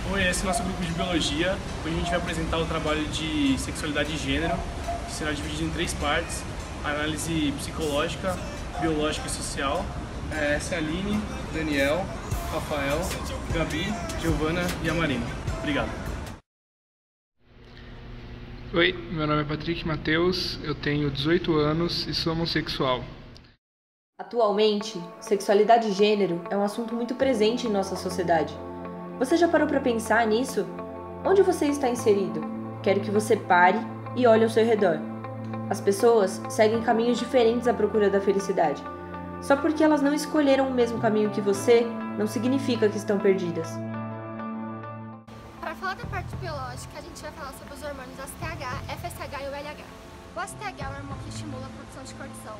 Oi, esse é o nosso grupo de biologia. Hoje a gente vai apresentar o trabalho de sexualidade e gênero, que será dividido em 3 partes: análise psicológica, biológica e social. Essa é a Aline, Daniel, Rafael, Gabi, Giovana e a Marina. Obrigado. Oi, meu nome é Patrick Matheus, eu tenho 18 anos e sou homossexual. Atualmente, sexualidade e gênero é um assunto muito presente em nossa sociedade. Você já parou para pensar nisso? Onde você está inserido? Quero que você pare e olhe ao seu redor. As pessoas seguem caminhos diferentes à procura da felicidade. Só porque elas não escolheram o mesmo caminho que você, não significa que estão perdidas. Para falar da parte biológica, a gente vai falar sobre os hormônios ACTH, FSH e o LH. O ACTH é o hormônio que estimula a produção de cortisol.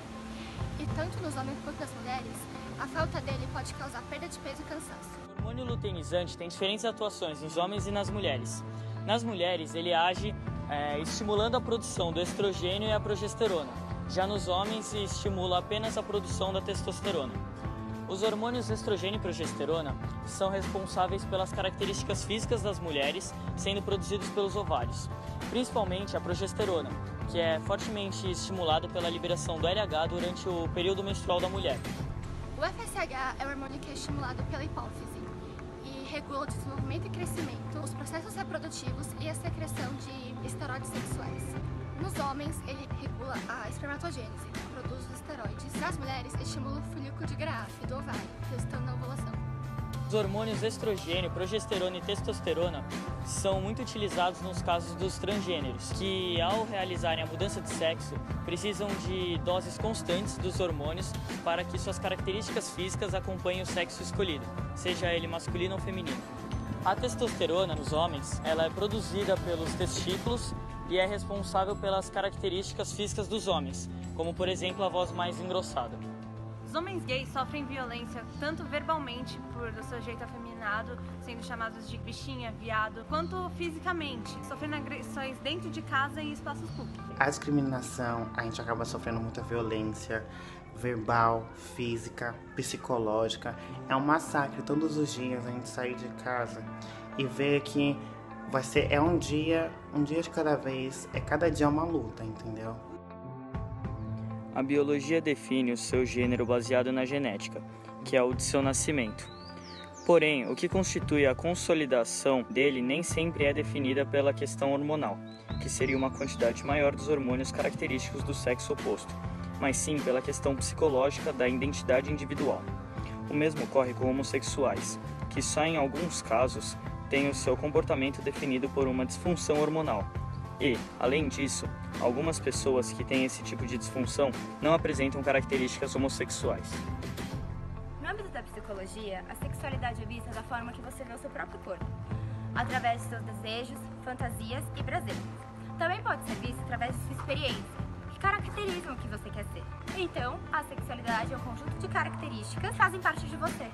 E tanto nos homens quanto nas mulheres, a falta dele pode causar perda de peso e cansaço. O hormônio luteinizante tem diferentes atuações nos homens e nas mulheres. Nas mulheres, ele age estimulando a produção do estrogênio e a progesterona. Já nos homens, estimula apenas a produção da testosterona. Os hormônios estrogênio e progesterona são responsáveis pelas características físicas das mulheres, sendo produzidos pelos ovários, principalmente a progesterona, que é fortemente estimulada pela liberação do LH durante o período menstrual da mulher. O FSH é o hormônio que é estimulado pela hipófise e regula o desenvolvimento e crescimento, os processos reprodutivos e a secreção de esteroides sexuais. Nos homens, ele regula a espermatogênese, que produz os esteroides. Nas mulheres, estimula o folículo de Graafi do ovário, resultando na ovulação. Os hormônios estrogênio, progesterona e testosterona são muito utilizados nos casos dos transgêneros, que ao realizarem a mudança de sexo, precisam de doses constantes dos hormônios para que suas características físicas acompanhem o sexo escolhido, seja ele masculino ou feminino. A testosterona nos homens, ela é produzida pelos testículos e é responsável pelas características físicas dos homens, como por exemplo a voz mais engrossada. Os homens gays sofrem violência tanto verbalmente por o seu jeito afeminado, sendo chamados de bichinha, viado, quanto fisicamente, sofrendo agressões dentro de casa e em espaços públicos. A discriminação, a gente acaba sofrendo muita violência verbal, física, psicológica. É um massacre todos os dias a gente sair de casa e ver que é um dia de cada vez, cada dia uma luta, entendeu? A biologia define o seu gênero baseado na genética, que é o de seu nascimento. Porém, o que constitui a consolidação dele nem sempre é definida pela questão hormonal, que seria uma quantidade maior dos hormônios característicos do sexo oposto, mas sim pela questão psicológica da identidade individual. O mesmo ocorre com homossexuais, que só em alguns casos têm o seu comportamento definido por uma disfunção hormonal. E, além disso, algumas pessoas que têm esse tipo de disfunção não apresentam características homossexuais. No âmbito da psicologia, a sexualidade é vista da forma que você vê o seu próprio corpo, através de seus desejos, fantasias e prazeres. Também pode ser vista através de sua experiência, que caracterizam o que você quer ser. Então, a sexualidade é um conjunto de características que fazem parte de você.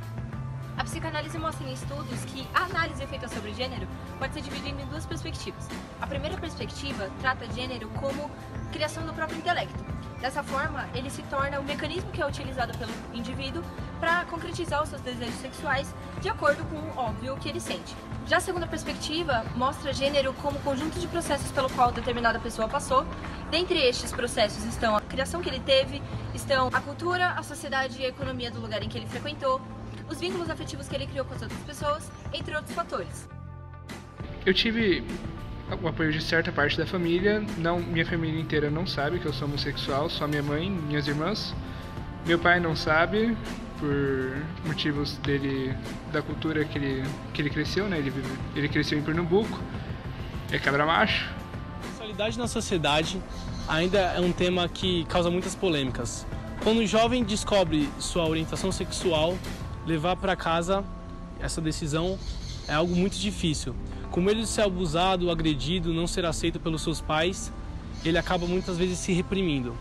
A psicanálise mostra em estudos que a análise feita sobre gênero pode ser dividida em 2 perspectivas. A primeira perspectiva trata gênero como criação do próprio intelecto. Dessa forma, ele se torna o mecanismo que é utilizado pelo indivíduo para concretizar os seus desejos sexuais de acordo com o óbvio que ele sente. Já a segunda perspectiva mostra gênero como conjunto de processos pelo qual determinada pessoa passou. Dentre estes processos estão a criação que ele teve, estão a cultura, a sociedade e a economia do lugar em que ele frequentou, os vínculos afetivos que ele criou com as outras pessoas, entre outros fatores. Eu tive o apoio de certa parte da família, minha família inteira não sabe que eu sou homossexual, só minha mãe, minhas irmãs. Meu pai não sabe, por motivos da cultura que ele cresceu, né? Ele cresceu em Pernambuco, é cabra macho. A sexualidade na sociedade ainda é um tema que causa muitas polêmicas. Quando o jovem descobre sua orientação sexual, levar para casa essa decisão é algo muito difícil. Com medo de ser abusado, agredido, não ser aceito pelos seus pais, ele acaba muitas vezes se reprimindo.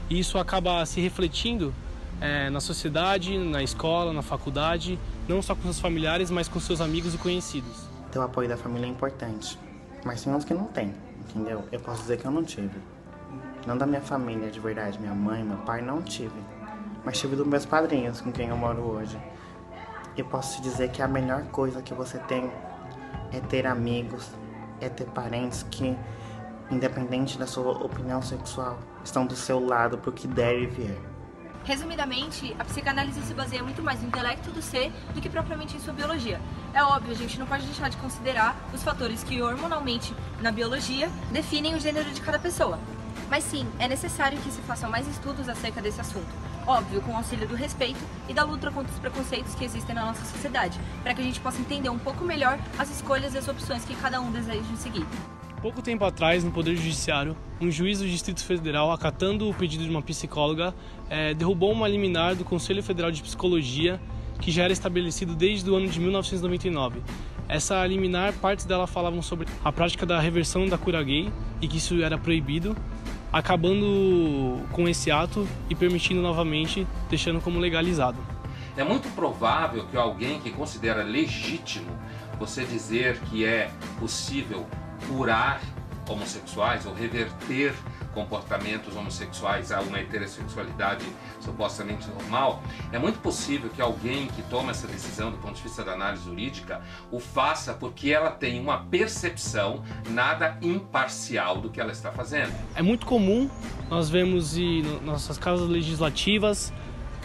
E isso acaba se refletindo na sociedade, na escola, na faculdade, não só com seus familiares, mas com seus amigos e conhecidos. Ter o apoio da família é importante, mas tem uns que não tem, entendeu? Eu posso dizer que eu não tive. Não da minha família de verdade, minha mãe, meu pai, não tive. Mas tive dos meus padrinhos, com quem eu moro hoje. Eu posso te dizer que é a melhor coisa que você tem é ter amigos, é ter parentes que, independente da sua opinião sexual, estão do seu lado pro que der e vier. Resumidamente, a psicanálise se baseia muito mais no intelecto do ser do que propriamente em sua biologia. É óbvio, a gente não pode deixar de considerar os fatores que hormonalmente, na biologia, definem o gênero de cada pessoa. Mas sim, é necessário que se façam mais estudos acerca desse assunto. Óbvio, com o auxílio do respeito e da luta contra os preconceitos que existem na nossa sociedade, para que a gente possa entender um pouco melhor as escolhas e as opções que cada um deseja seguir. Pouco tempo atrás, no Poder Judiciário, um juiz do Distrito Federal, acatando o pedido de uma psicóloga, derrubou uma liminar do Conselho Federal de Psicologia, que já era estabelecido desde o ano de 1999. Essa liminar, partes dela falavam sobre a prática da reversão da cura gay e que isso era proibido, acabando com esse ato e permitindo novamente, deixando como legalizado. É muito provável que alguém que considera legítimo você dizer que é possível curar homossexuais ou reverter comportamentos homossexuais a uma heterossexualidade supostamente normal, é muito possível que alguém que toma essa decisão do ponto de vista da análise jurídica o faça porque ela tem uma percepção nada imparcial do que ela está fazendo. É muito comum nós vemos em nossas casas legislativas,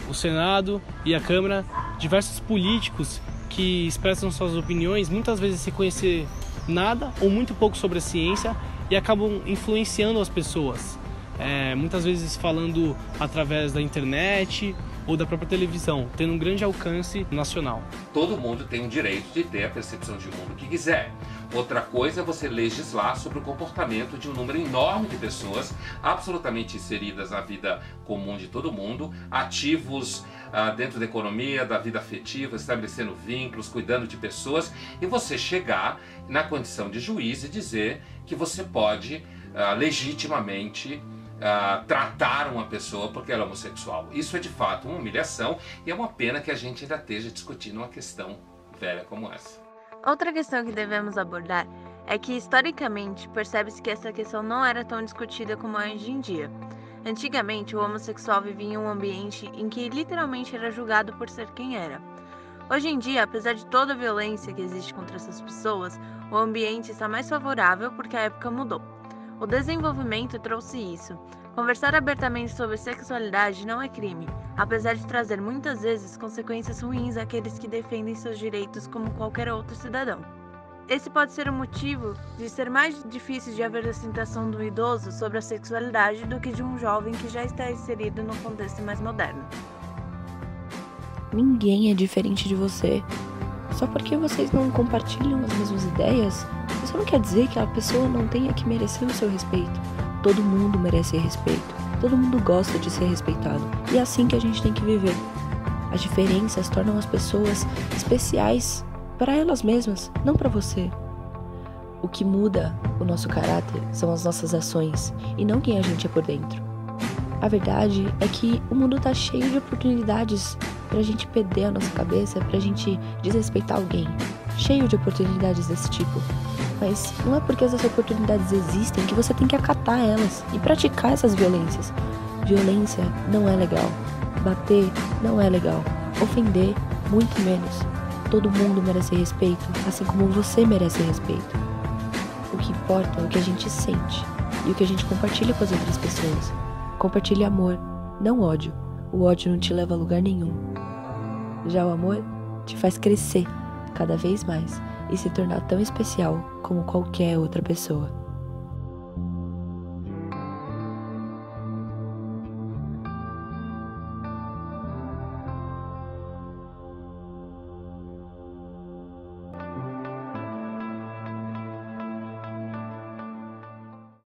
o Senado e a Câmara, diversos políticos que expressam suas opiniões, muitas vezes sem conhecer nada ou muito pouco sobre a ciência e acabam influenciando as pessoas, muitas vezes falando através da internet ou da própria televisão, tendo um grande alcance nacional. Todo mundo tem o direito de ter a percepção de mundo que quiser. Outra coisa é você legislar sobre o comportamento de um número enorme de pessoas absolutamente inseridas na vida comum de todo mundo, ativos dentro da economia, da vida afetiva, estabelecendo vínculos, cuidando de pessoas, e você chegar na condição de juiz e dizer que você pode legitimamente tratar uma pessoa porque ela é homossexual. Isso é de fato uma humilhação e é uma pena que a gente ainda esteja discutindo uma questão velha como essa. Outra questão que devemos abordar é que, historicamente, percebe-se que essa questão não era tão discutida como é hoje em dia. Antigamente, o homossexual vivia em um ambiente em que literalmente era julgado por ser quem era. Hoje em dia, apesar de toda a violência que existe contra essas pessoas, o ambiente está mais favorável porque a época mudou. O desenvolvimento trouxe isso. Conversar abertamente sobre sexualidade não é crime, apesar de trazer muitas vezes consequências ruins àqueles que defendem seus direitos como qualquer outro cidadão. Esse pode ser o motivo de ser mais difícil de haver a aceitação do idoso sobre a sexualidade do que de um jovem que já está inserido no contexto mais moderno. Ninguém é diferente de você. Só porque vocês não compartilham as mesmas ideias, isso não quer dizer que a pessoa não tenha que merecer o seu respeito. Todo mundo merece respeito. Todo mundo gosta de ser respeitado. E é assim que a gente tem que viver. As diferenças tornam as pessoas especiais para elas mesmas, não para você. O que muda o nosso caráter são as nossas ações e não quem a gente é por dentro. A verdade é que o mundo tá cheio de oportunidades pra gente perder a nossa cabeça, pra gente desrespeitar alguém. Cheio de oportunidades desse tipo. Mas não é porque essas oportunidades existem que você tem que acatar elas e praticar essas violências. Violência não é legal. Bater não é legal. Ofender, muito menos. Todo mundo merece respeito, assim como você merece respeito. O que importa é o que a gente sente e o que a gente compartilha com as outras pessoas. Compartilhe amor, não ódio. O ódio não te leva a lugar nenhum. Já o amor te faz crescer cada vez mais e se tornar tão especial como qualquer outra pessoa.